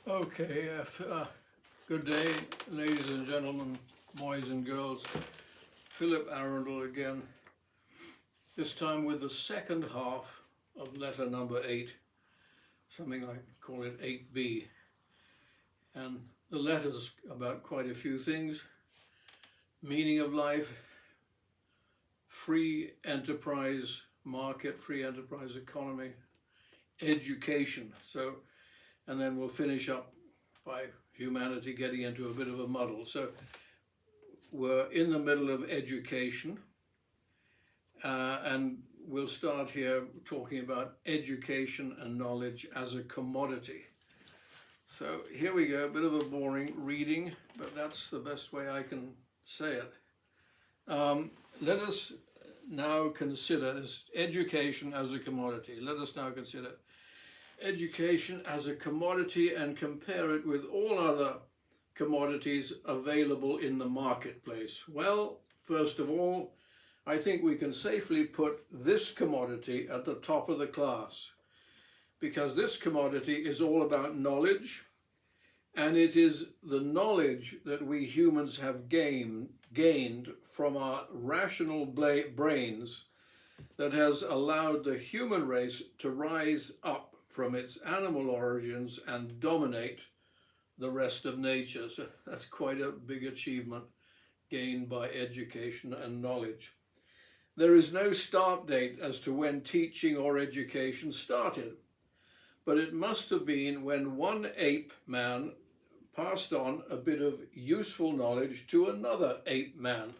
Okay, good day, ladies and gentlemen, boys and girls. Philip Arundel again, this time with the second half of letter number 8, something like, call it 8B. And the letter's about quite a few things: meaning of life, free enterprise market, free enterprise economy, education. And then we'll finish up by humanity getting into a bit of a muddle. So we're in the middle of education, and we'll start here talking about education and knowledge as a commodity. So here we go, a bit of a boring reading, but that's the best way I can say it. Let us now consider this education as a commodity. Let us now consider education as a commodity and compare it with all other commodities available in the marketplace. Well, first of all, I think we can safely put this commodity at the top of the class, because this commodity is all about knowledge, and it is the knowledge that we humans have gained from our rational brains that has allowed the human race to rise up from its animal origins and dominate the rest of nature. So that's quite a big achievement gained by education and knowledge. There is no start date as to when teaching or education started, but it must have been when one ape man passed on a bit of useful knowledge to another ape man.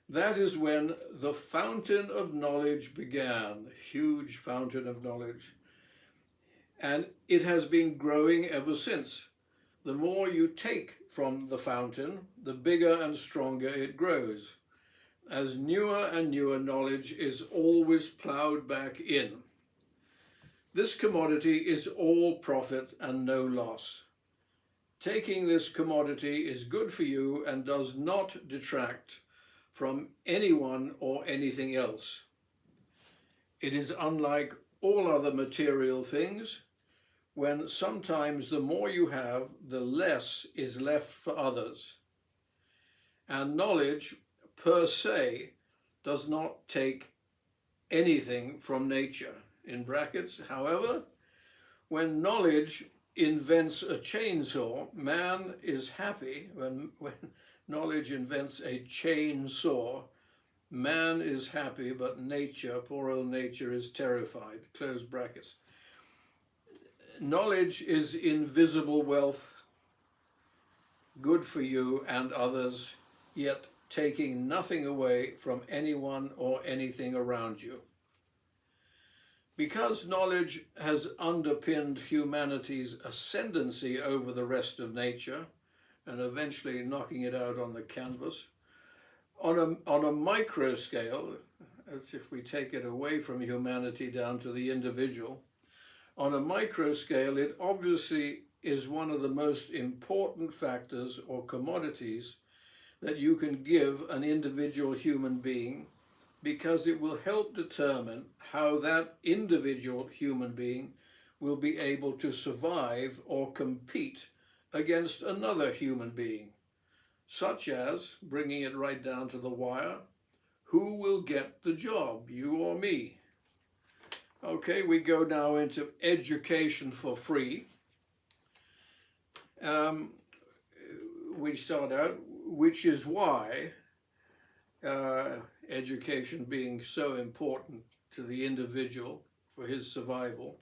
That is when the fountain of knowledge began, a huge fountain of knowledge. And it has been growing ever since. The more you take from the fountain, the bigger and stronger it grows, as newer and newer knowledge is always ploughed back in. This commodity is all profit and no loss. Taking this commodity is good for you and does not detract from anyone or anything else. It is unlike all other material things, when sometimes the more you have, the less is left for others. And knowledge per se does not take anything from nature. In brackets, however, when knowledge invents a chainsaw, man is happy. When knowledge invents a chainsaw, man is happy, but nature, poor old nature, is terrified. Close brackets. Knowledge is invisible wealth, good for you and others, yet taking nothing away from anyone or anything around you. Because knowledge has underpinned humanity's ascendancy over the rest of nature, and eventually knocking it out on the canvas, on a micro scale, as if we take it away from humanity down to the individual, on a micro scale, it obviously is one of the most important factors or commodities that you can give an individual human being, because it will help determine how that individual human being will be able to survive or compete against another human being, such as, bringing it right down to the wire, who will get the job, you or me? Okay, we go now into education for free. We start out, which is why education being so important to the individual for his survival,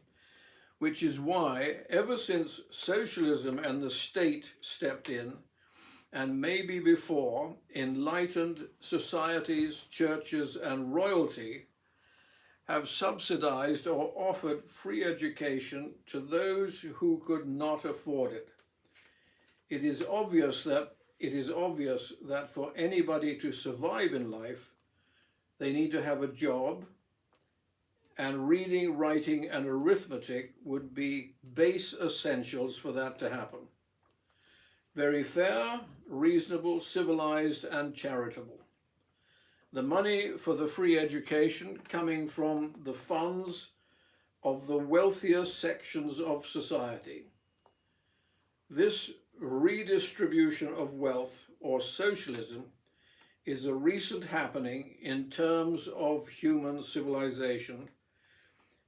which is why ever since socialism and the state stepped in, and maybe before, enlightened societies, churches, and royalty have subsidized or offered free education to those who could not afford it. It is obvious that for anybody to survive in life, they need to have a job, and reading, writing, and arithmetic would be base essentials for that to happen. Very fair, reasonable, civilized, and charitable. The money for the free education coming from the funds of the wealthier sections of society. This redistribution of wealth, or socialism, is a recent happening in terms of human civilization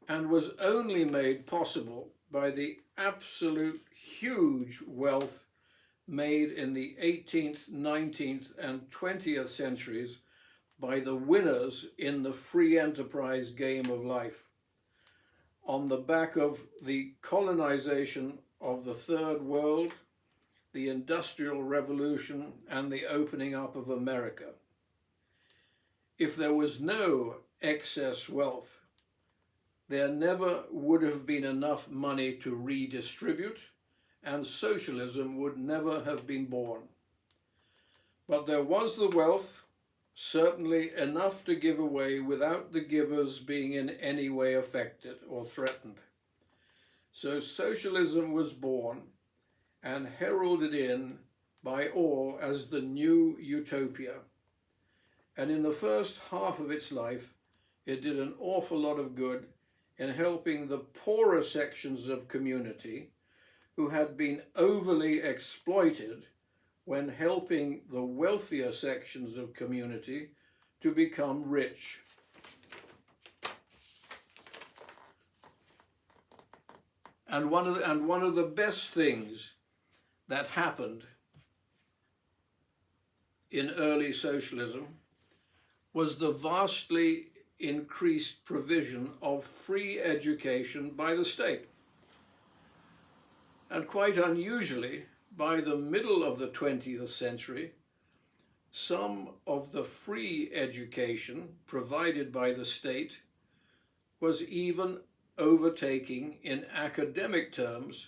and was only made possible by the absolute huge wealth made in the 18th, 19th, and 20th centuries by the winners in the free enterprise game of life, on the back of the colonization of the Third World, the Industrial Revolution, and the opening up of America. If there was no excess wealth, there never would have been enough money to redistribute, and socialism would never have been born. But there was the wealth, certainly enough to give away without the givers being in any way affected or threatened. So socialism was born and heralded in by all as the new utopia. And in the first half of its life, it did an awful lot of good in helping the poorer sections of community who had been overly exploited when helping the wealthier sections of community to become rich. And one of the best things that happened in early socialism was the vastly increased provision of free education by the state. And quite unusually, by the middle of the 20th century, some of the free education provided by the state was even overtaking, in academic terms,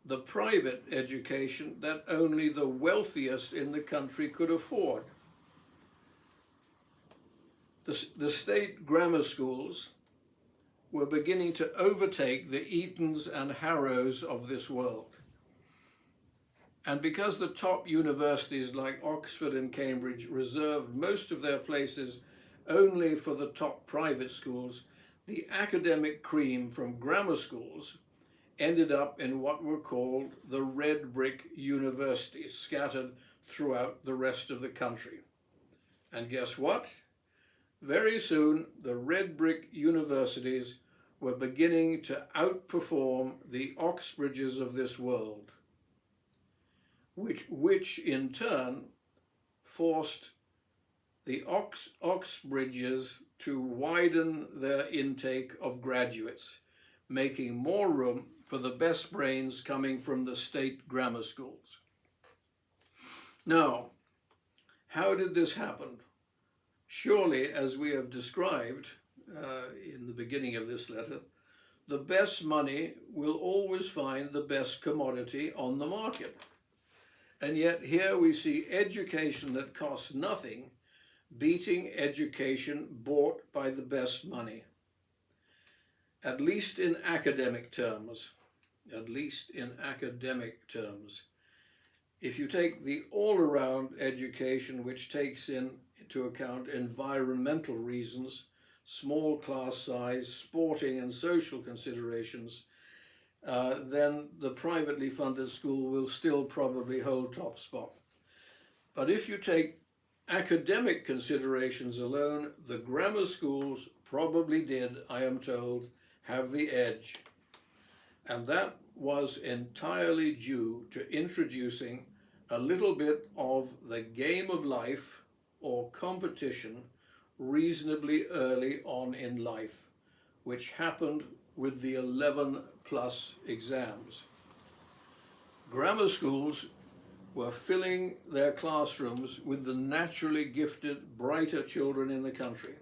the private education that only the wealthiest in the country could afford. The state grammar schools were beginning to overtake the Etons and Harrows of this world. And because the top universities like Oxford and Cambridge reserved most of their places only for the top private schools, the academic cream from grammar schools ended up in what were called the red brick universities, scattered throughout the rest of the country. And guess what? Very soon, the red brick universities were beginning to outperform the Oxbridges of this world, which in turn forced the Oxbridges to widen their intake of graduates, making more room for the best brains coming from the state grammar schools. Now, how did this happen? Surely, as we have described in the beginning of this letter, the best money will always find the best commodity on the market. And yet here we see education that costs nothing beating education bought by the best money. At least in academic terms. At least in academic terms. If you take the all-around education, which takes into account environmental reasons, small class size, sporting and social considerations, then the privately funded school will still probably hold top spot. But if you take academic considerations alone, the grammar schools probably did, I am told, have the edge. And that was entirely due to introducing a little bit of the game of life or competition reasonably early on in life, which happened with the 11+ exams. Grammar schools were filling their classrooms with the naturally gifted, brighter children in the country.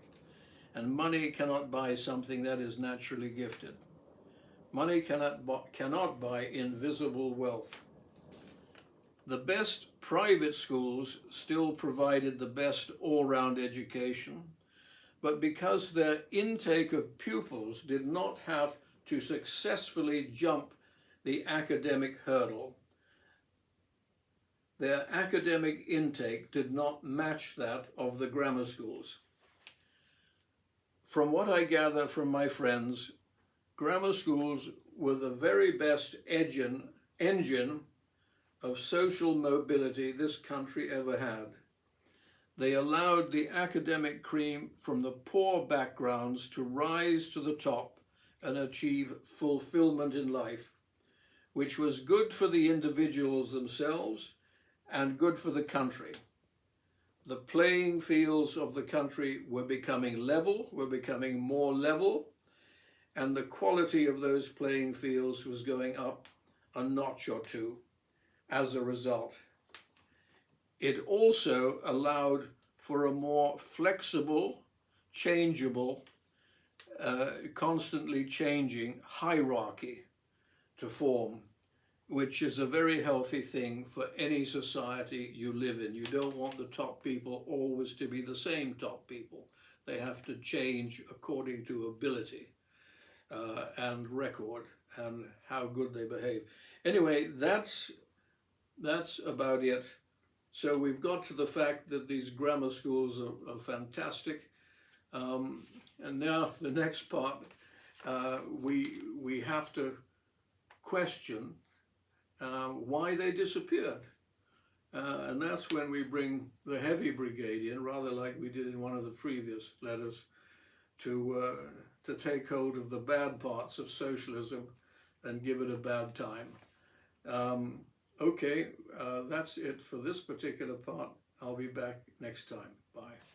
And money cannot buy something that is naturally gifted. Money cannot buy invisible wealth. The best private schools still provided the best all-round education, but because their intake of pupils did not have to successfully jump the academic hurdle, their academic intake did not match that of the grammar schools. From what I gather from my friends, grammar schools were the very best engine of social mobility this country ever had. They allowed the academic cream from the poor backgrounds to rise to the top and achieve fulfillment in life, which was good for the individuals themselves and good for the country. The playing fields of the country were becoming level, were becoming more level, and the quality of those playing fields was going up a notch or two as a result. It also allowed for a more flexible, changeable, constantly changing hierarchy to form, which is a very healthy thing for any society you live in. You don't want the top people always to be the same top people. They have to change according to ability and record and how good they behave. Anyway, that's about it. So we've got to the fact that these grammar schools are fantastic. And now the next part, we have to question why they disappeared. And that's when we bring the heavy brigade in, rather like we did in one of the previous letters, to take hold of the bad parts of socialism and give it a bad time. Okay, that's it for this particular part. I'll be back next time. Bye.